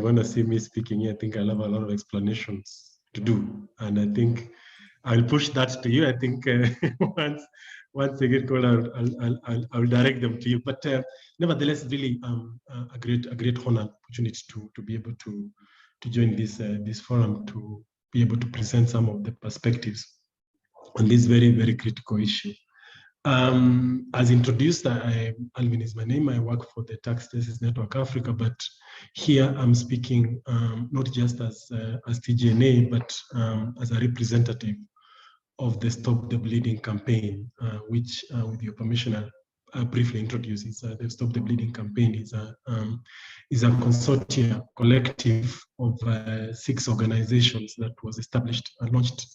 want to see me speaking here, I think I'll have a lot of explanations to do. And I think I'll push that to you. I think once they get called, I'll direct them to you. But nevertheless, really a great honor opportunity to be able to join this forum, to be able to present some of the perspectives on this very critical issue. As introduced, Alvin is my name. I work for the Tax Justice Network Africa, but here I'm speaking not just as TGNA, but as a representative of the Stop the Bleeding campaign, which, with your permission, I'll briefly introduce. The Stop the Bleeding campaign is a consortium collective of 6 organizations that was established and launched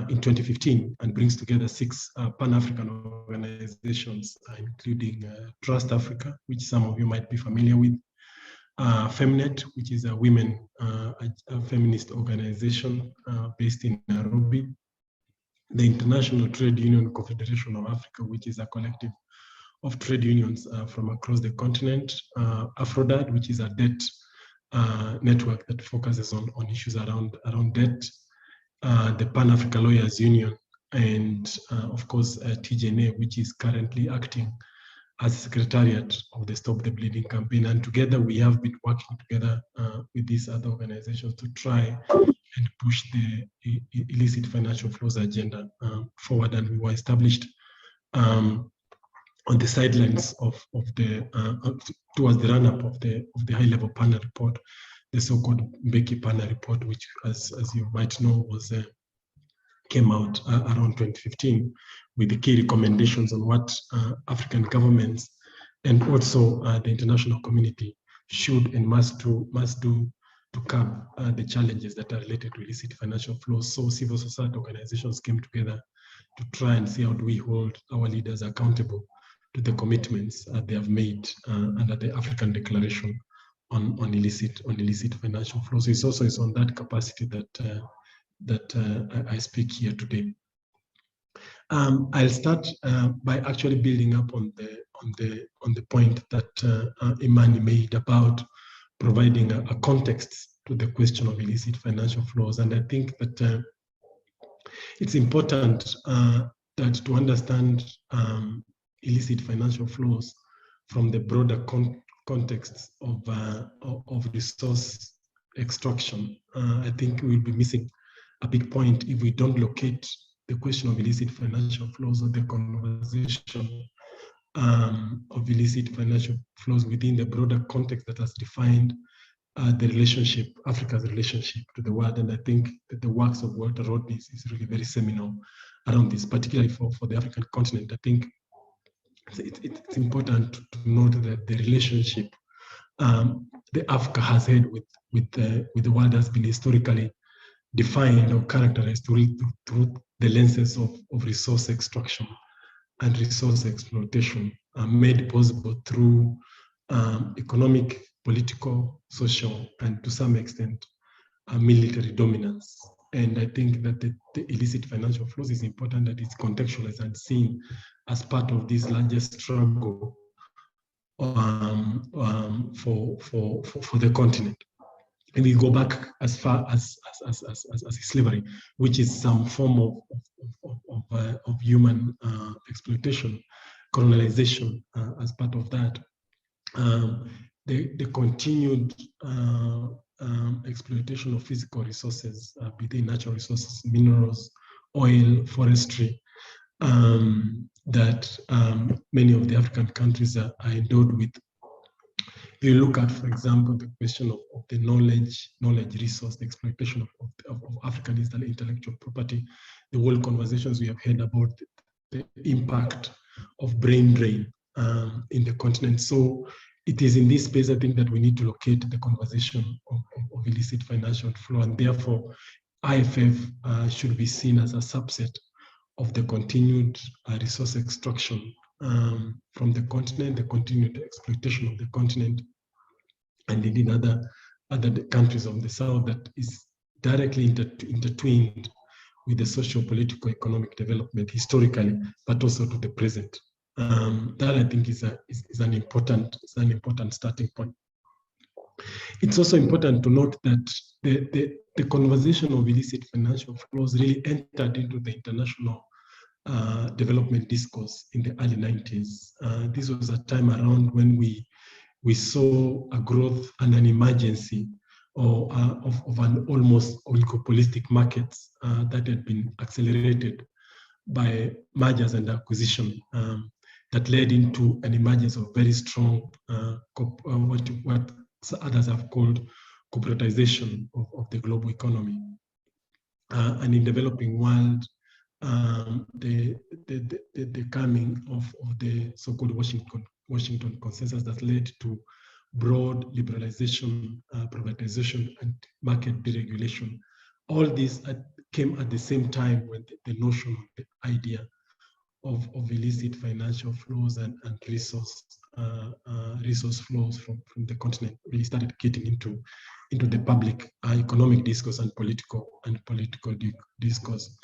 in 2015, and brings together 6 Pan-African organizations, including Trust Africa, which some of you might be familiar with, Femnet, which is a women a feminist organization based in Nairobi, the International Trade Union Confederation of Africa, which is a collective of trade unions from across the continent, Aphrodite, which is a debt network that focuses on issues around debt, the Pan-African Lawyers Union, and of course TGNA, which is currently acting as Secretariat of the Stop the Bleeding campaign. And together we have been working together with these other organizations to try and push the illicit financial flows agenda forward. And we were established on the sidelines of the towards the run-up of the high-level panel report, the so-called Mbeki panel report, which, as you might know, came out around 2015 with the key recommendations on what African governments and also the international community should and must do to curb the challenges that are related to illicit financial flows. So civil society organizations came together to try and see how do we hold our leaders accountable to the commitments they have made under the African Declaration on illicit financial flows. So it's on that capacity that I speak here today. I'll start by actually building up on the point that Imani made about providing a context to the question of illicit financial flows. And I think that it's important that to understand illicit financial flows from the broader context of resource extraction. I think we'll be missing a big point if we don't locate the question of illicit financial flows or the conversation of illicit financial flows within the broader context that has defined the relationship, Africa's relationship to the world. And I think that the works of Walter Rodney is really very seminal around this, particularly for the African continent. I think it's important to note that the relationship the Africa has had with the world has been historically defined or characterized through the lenses of resource extraction and resource exploitation, made possible through economic, political, social, and to some extent military dominance. And I think that the illicit financial flows is important that it's contextualized and seen as part of this larger struggle for the continent. And we go back as far as slavery, which is some form of human exploitation, colonization as part of that. The continued exploitation of physical resources, be they natural resources, minerals, oil, forestry, that many of the African countries are endowed with. If you look at, for example, the question of the knowledge resource, the exploitation of African intellectual property, the whole conversations we have had about the impact of brain drain in the continent. So it is in this space, I think, that we need to locate the conversation of illicit financial flow, and therefore IFF should be seen as a subset of the continued resource extraction from the continent, the continued exploitation of the continent, and indeed other countries of the South that is directly intertwined with the social, political, economic development historically, but also to the present. That I think is an important starting point. It's also important to note that the conversation of illicit financial flows really entered into the international development discourse in the early 90s. This was a time around when we saw a growth and an emergency of an almost oligopolistic market that had been accelerated by mergers and acquisition that led into an emergence of very strong what others have called corporatization of the global economy. And in developing world, the coming of the so-called Washington consensus that led to broad liberalization, privatization, and market deregulation. All this came at the same time when the notion, the idea of illicit financial flows and resource flows from the continent really started getting into the public economic discourse and political discourse.